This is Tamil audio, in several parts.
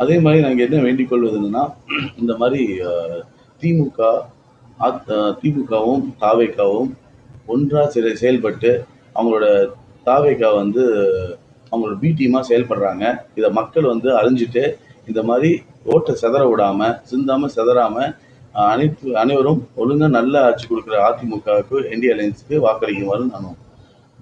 அதே மாதிரி நாங்கள் என்ன வேண்டிக் கொள்வதுன்னா, இந்த மாதிரி திமுக திமுகவும் தாவேகாவும் ஒன்றா செயல்பட்டு அவங்களோட தாவேகா வந்து அவங்களோட பி டீமாக செயல்படுறாங்க. இதை மக்கள் வந்து அறிஞ்சிட்டு இந்த மாதிரி ஓட்டை சிதற விடாம சிந்தாம சிதறாம அனைவரும் ஒழுங்கா நல்ல ஆட்சி கொடுக்குற அதிமுகவுக்கு இந்திய அலையன்ஸுக்கு வாக்களிக்குமாறு நான்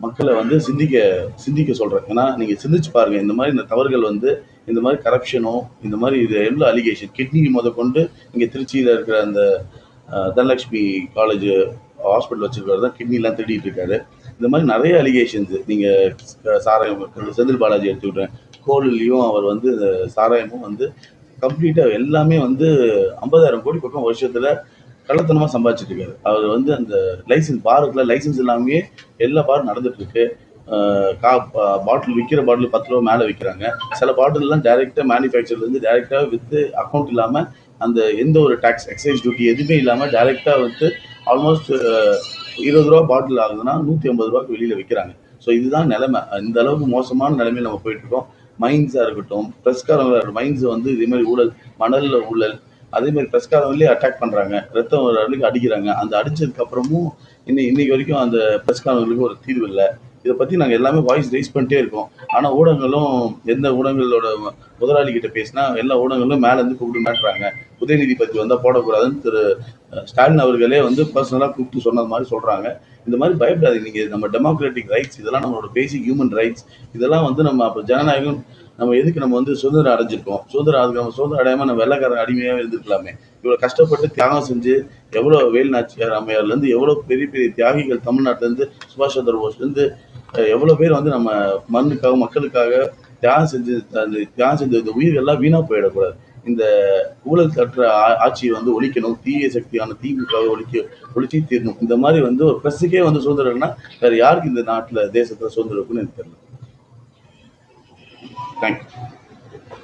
மக்களை வந்து சிந்திக்க சொல்றேன். ஏன்னா நீங்க சிந்திச்சு பாருங்க, இந்த மாதிரி இந்த தவறுகள் வந்து இந்த மாதிரி கரப்ஷனும் இந்த மாதிரி இது எவ்வளோ அலிகேஷன் கிட்னி முதற்கொண்டு இங்கே திருச்சியில் இருக்கிற அந்த தனலட்சுமி காலேஜ் ஹாஸ்பிட்டல் வச்சிருக்காரு தான் கிட்னிலாம் திருடிட்டு இருக்காரு. இந்த மாதிரி நிறைய அலிகேஷன்ஸ் நீங்கள் சாராயம் செந்தில் பாலாஜி எடுத்துக்கிட்டேன், கோல்லையும் அவர் வந்து இந்த சாராயமும் வந்து கம்ப்ளீட்டாக எல்லாமே வந்து 50,000 கோடி பக்கம் வருஷத்தில் கள்ளத்தனமாக சம்பாதிச்சிட்டு இருக்காரு. அவர் வந்து அந்த லைசன்ஸ் பாருக்குள்ள லைசன்ஸ் இல்லாமே எல்லா பாரும் நடந்துட்டு இருக்கு. பாட்டில் விற்கிற பாட்டில் 10 ரூபா மேலே விற்கிறாங்க. சில பாட்டில்லாம் டைரெக்டாக மேனுஃபேக்சர்லேருந்து டைரெக்டாக விற்று அக்கௌண்ட் இல்லாமல் அந்த எந்த ஒரு டேக்ஸ் எக்ஸைஸ் டியூட்டி எதுவுமே இல்லாமல் டைரெக்டாக வந்து ஆல்மோஸ்ட் 20 ரூபா பாட்டில் ஆகுதுன்னா 150 ரூபாய்க்கு வெளியில் விற்கிறாங்க. ஸோ இதுதான் நிலைமை. இந்த அளவுக்கு மோசமான நிலைமையில் நம்ம போயிட்டுருக்கோம். மைன்ஸாக இருக்கட்டும், ப்ரெஸ்காரங்க மைன்ஸ் வந்து இதேமாதிரி ஊழல், மணலில் ஊழல், அதேமாதிரி ப்ரெஸ்காரங்களே அட்டாக் பண்ணுறாங்க, ரத்தம் வரைக்கும் அடிக்கிறாங்க. அந்த அடித்ததுக்கப்புறமும் இன்னைக்கு வரைக்கும் அந்த ப்ரெஸ்காரங்களுக்கு ஒரு தீர்வு இல்லை. இதை பற்றி நாங்கள் எல்லாமே வாய்ஸ் ரைஸ் பண்ணிட்டே இருக்கோம். ஆனால் ஊடகங்களும் எந்த ஊடகங்களோட முதலாளிகிட்ட பேசினா எல்லா ஊடகங்களும் மேலேருந்து கூப்பிட்டு மாட்டுறாங்க. உதயநிதி பற்றி வந்தால் போடக்கூடாதுன்னு திரு ஸ்டாலின் அவர்களே வந்து பர்சனலாக கூப்பிட்டு சொன்னது மாதிரி சொல்கிறாங்க. இந்த மாதிரி பயப்படாதீங்க. நீங்கள் நம்ம டெமோக்ராட்டிக் ரைட்ஸ் இதெல்லாம் நம்மளோட பேசிக் ஹியூமன் ரைட்ஸ் இதெல்லாம் வந்து நம்ம அப்போ ஜனநாயகம் நம்ம எதுக்கு நம்ம வந்து சுதந்திரம் அடைஞ்சிருக்கோம். சுதந்திரம் அடையாமல் நம்ம வெள்ளைக்காரன் அடிமையாக இருந்திருக்கலாமே. இவ்வளோ கஷ்டப்பட்டு தியாகம் செஞ்சு எவ்வளோ வேலுநாச்சியார் அம்மையார்லேருந்து எவ்வளோ பெரிய பெரிய தியாகிகள் தமிழ்நாட்டிலேருந்து சுபாஷ் சந்திர போஸ்லேருந்து எவ்வளோ பேர் வந்து நம்ம மண்ணுக்காக மக்களுக்காக தியாகம் செஞ்ச இந்த உயிர்கள்லாம் வீணாக போயிடக்கூடாது. இந்த ஊழல் கற்ற ஆட்சியை வந்து ஒழிக்கணும். தீய சக்தியான திமுகவை ஒழிச்சு தீரணும். இந்த மாதிரி வந்து ஒரு ப்ரெஸ்ஸுக்கே வந்து சுதந்திரம்னா வேற யாருக்கு இந்த நாட்டில் தேசத்தில் சுதந்திரம் இருக்குன்னு எனக்கு தெரியல. தேங்க்யூ.